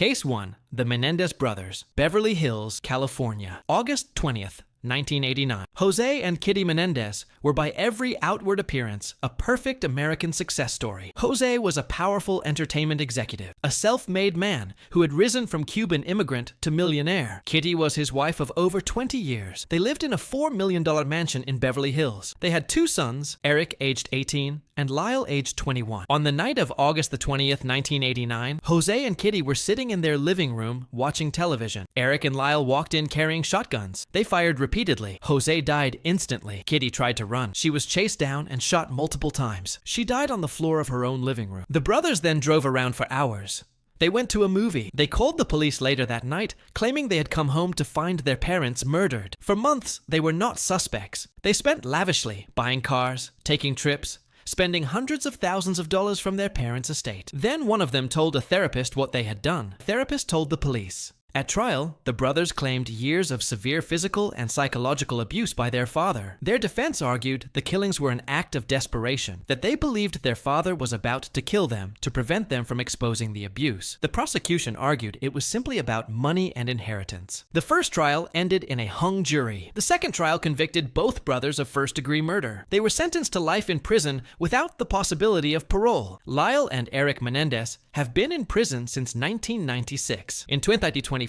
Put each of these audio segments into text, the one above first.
Case 1. The Menendez Brothers, Beverly Hills, California. August 20th, 1989. Jose and Kitty Menendez were by every outward appearance a perfect American success story. Jose was a powerful entertainment executive, a self-made man who had risen from Cuban immigrant to millionaire. Kitty was his wife of over 20 years. They lived in a $4 million mansion in Beverly Hills. They had two sons, Eric aged 18 and Lyle aged 21. On the night of August the 20th, 1989, Jose and Kitty were sitting in their living room watching television. Eric and Lyle walked in carrying shotguns. They fired repeatedly. Jose died instantly. Kitty tried to run. She was chased down and shot multiple times. She died on the floor of her own living room. The brothers then drove around for hours. They went to a movie. They called the police later that night, claiming they had come home to find their parents murdered. For months, they were not suspects. They spent lavishly, buying cars, taking trips, spending hundreds of thousands of dollars from their parents' estate. Then one of them told a therapist what they had done. The therapist told the police. At trial, the brothers claimed years of severe physical and psychological abuse by their father. Their defense argued the killings were an act of desperation, that they believed their father was about to kill them to prevent them from exposing the abuse. The prosecution argued it was simply about money and inheritance. The first trial ended in a hung jury. The second trial convicted both brothers of first-degree murder. They were sentenced to life in prison without the possibility of parole. Lyle and Eric Menendez have been in prison since 1996. In 2024,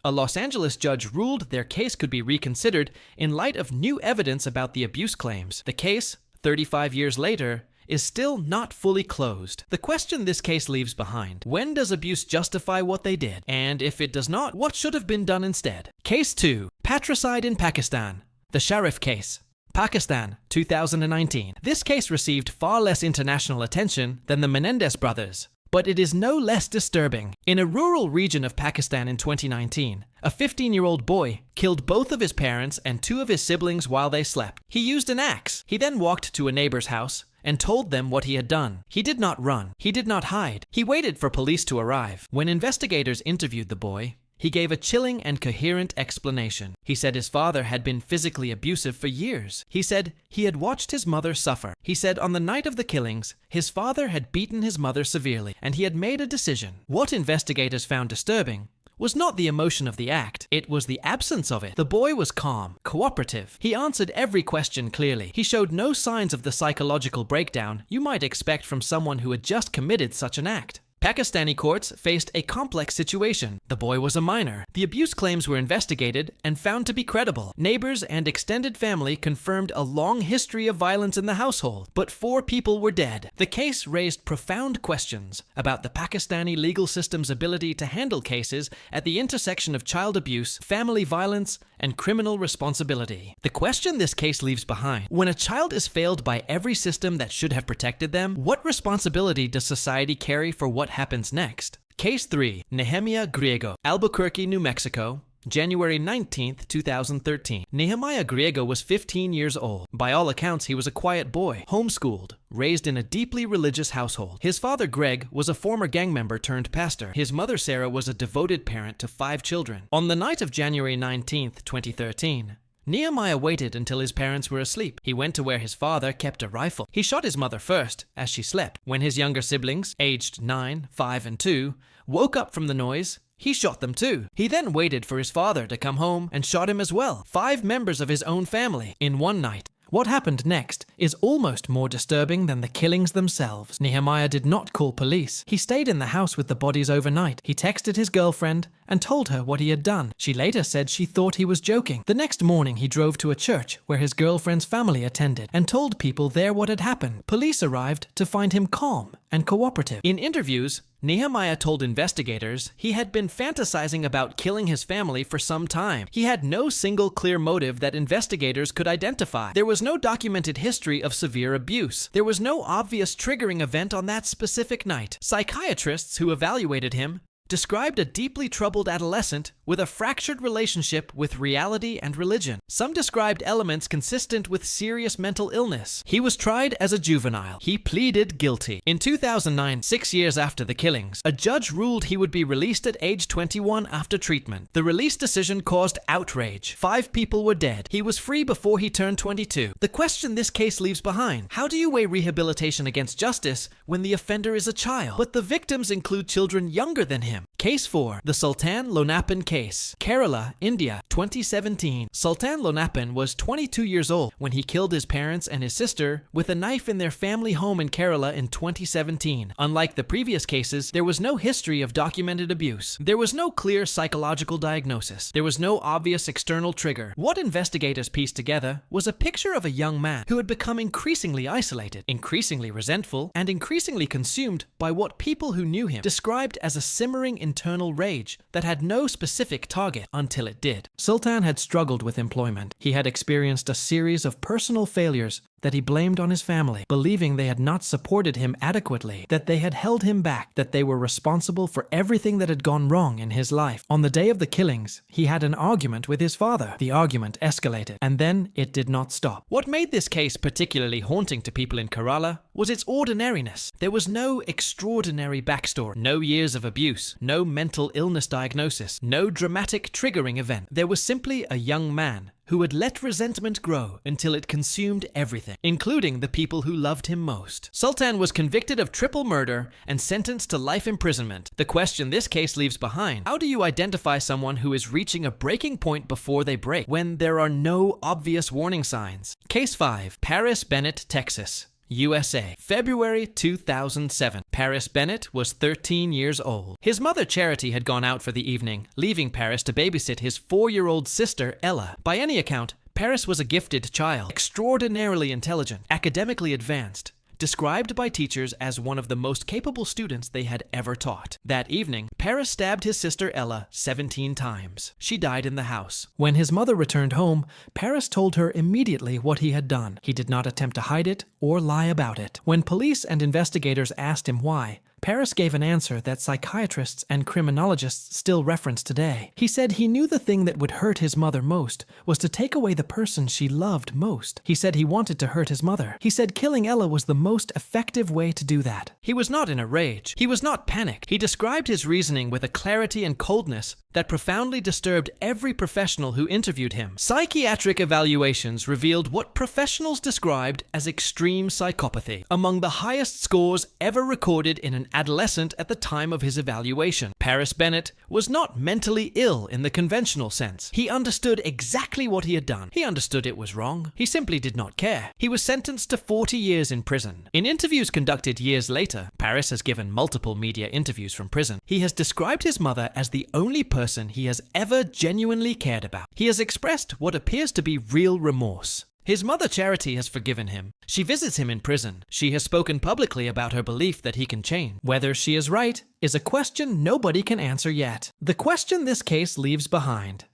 a Los Angeles judge ruled their case could be reconsidered in light of new evidence about the abuse claims. The case, 35 years later, is still not fully closed. The question this case leaves behind: when does abuse justify what they did? And if it does not, what should have been done instead? Case 2. Patricide in Pakistan. The Sharif case. Pakistan, 2019. This case received far less international attention than the Menendez brothers, but it is no less disturbing. In a rural region of Pakistan in 2019, a 15-year-old boy killed both of his parents and two of his siblings while they slept. He used an axe. He then walked to a neighbor's house and told them what he had done. He did not run. He did not hide. He waited for police to arrive. When investigators interviewed the boy, he gave a chilling and coherent explanation. He said his father had been physically abusive for years. He said he had watched his mother suffer. He said on the night of the killings, his father had beaten his mother severely, and he had made a decision. What investigators found disturbing was not the emotion of the act, it was the absence of it. The boy was calm, cooperative. He answered every question clearly. He showed no signs of the psychological breakdown you might expect from someone who had just committed such an act. Pakistani courts faced a complex situation. The boy was a minor. The abuse claims were investigated and found to be credible. Neighbors and extended family confirmed a long history of violence in the household, but 4 people were dead. The case raised profound questions about the Pakistani legal system's ability to handle cases at the intersection of child abuse, family violence, and criminal responsibility. The question this case leaves behind: when a child is failed by every system that should have protected them, what responsibility does society carry for what happens next? Case 3. Nehemiah Griego, Albuquerque, New Mexico, January 19th, 2013. Nehemiah Griego was 15 years old. By all accounts, he was a quiet boy, homeschooled, raised in a deeply religious household. His father, Greg, was a former gang member turned pastor. His mother, Sarah, was a devoted parent to 5 children. On the night of January 19th, 2013, Nehemiah waited until his parents were asleep. He went to where his father kept a rifle. He shot his mother first, as she slept. When his younger siblings, aged 9, 5, and 2, woke up from the noise, he shot them too. He then waited for his father to come home and shot him as well. 5 members of his own family in one night. What happened next is almost more disturbing than the killings themselves. Nehemiah did not call police. He stayed in the house with the bodies overnight. He texted his girlfriend and told her what he had done. She later said she thought he was joking. The next morning, he drove to a church where his girlfriend's family attended and told people there what had happened. Police arrived to find him calm and cooperative. In interviews, Nehemiah told investigators he had been fantasizing about killing his family for some time. He had no single clear motive that investigators could identify. There was no documented history of severe abuse. There was no obvious triggering event on that specific night. Psychiatrists who evaluated him described a deeply troubled adolescent with a fractured relationship with reality and religion. Some described elements consistent with serious mental illness. He was tried as a juvenile. He pleaded guilty. In 2009, 6 years after the killings, a judge ruled he would be released at age 21 after treatment. The release decision caused outrage. 5 people were dead. He was free before he turned 22. The question this case leaves behind: how do you weigh rehabilitation against justice when the offender is a child, but the victims include children younger than him? him. Case 4. The Sultan Lonapan Case. Kerala, India, 2017. Sultan Lonapan was 22 years old when he killed his parents and his sister with a knife in their family home in Kerala in 2017. Unlike the previous cases, there was no history of documented abuse. There was no clear psychological diagnosis. There was no obvious external trigger. What investigators pieced together was a picture of a young man who had become increasingly isolated, increasingly resentful, and increasingly consumed by what people who knew him described as a simmering internal rage that had no specific target until it did. Sultan had struggled with employment. He had experienced a series of personal failures that he blamed on his family, believing they had not supported him adequately, that they had held him back, that they were responsible for everything that had gone wrong in his life. On the day of the killings, he had an argument with his father. The argument escalated, and then it did not stop. What made this case particularly haunting to people in Kerala was its ordinariness. There was no extraordinary backstory, no years of abuse, no mental illness diagnosis, no dramatic triggering event. There was simply a young man who had let resentment grow until it consumed everything, including the people who loved him most. Sultan was convicted of triple murder and sentenced to life imprisonment. The question this case leaves behind: how do you identify someone who is reaching a breaking point before they break, when there are no obvious warning signs? Case 5. Paris Bennett, Texas, USA. February 2007. Paris Bennett was 13 years old. His mother Charity had gone out for the evening, leaving Paris to babysit his 4-year-old sister Ella. By any account, Paris was a gifted child, extraordinarily intelligent, academically advanced, described by teachers as one of the most capable students they had ever taught. That evening, Paris stabbed his sister Ella 17 times. She died in the house. When his mother returned home, Paris told her immediately what he had done. He did not attempt to hide it or lie about it. When police and investigators asked him why, Paris gave an answer that psychiatrists and criminologists still reference today. He said he knew the thing that would hurt his mother most was to take away the person she loved most. He said he wanted to hurt his mother. He said killing Ella was the most effective way to do that. He was not in a rage. He was not panicked. He described his reasoning with a clarity and coldness that profoundly disturbed every professional who interviewed him. Psychiatric evaluations revealed what professionals described as extreme psychopathy, among the highest scores ever recorded in an adolescent at the time of his evaluation. Paris Bennett was not mentally ill in the conventional sense. He understood exactly what he had done. He understood it was wrong. He simply did not care. He was sentenced to 40 years in prison. In interviews conducted years later, Paris has given multiple media interviews from prison. He has described his mother as the only person he has ever genuinely cared about. He has expressed what appears to be real remorse. His mother Charity has forgiven him. She visits him in prison. She has spoken publicly about her belief that he can change. Whether she is right is a question nobody can answer yet. The question this case leaves behind: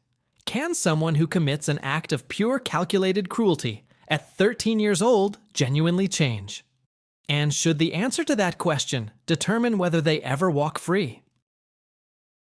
can someone who commits an act of pure calculated cruelty at 13 years old genuinely change? And should the answer to that question determine whether they ever walk free?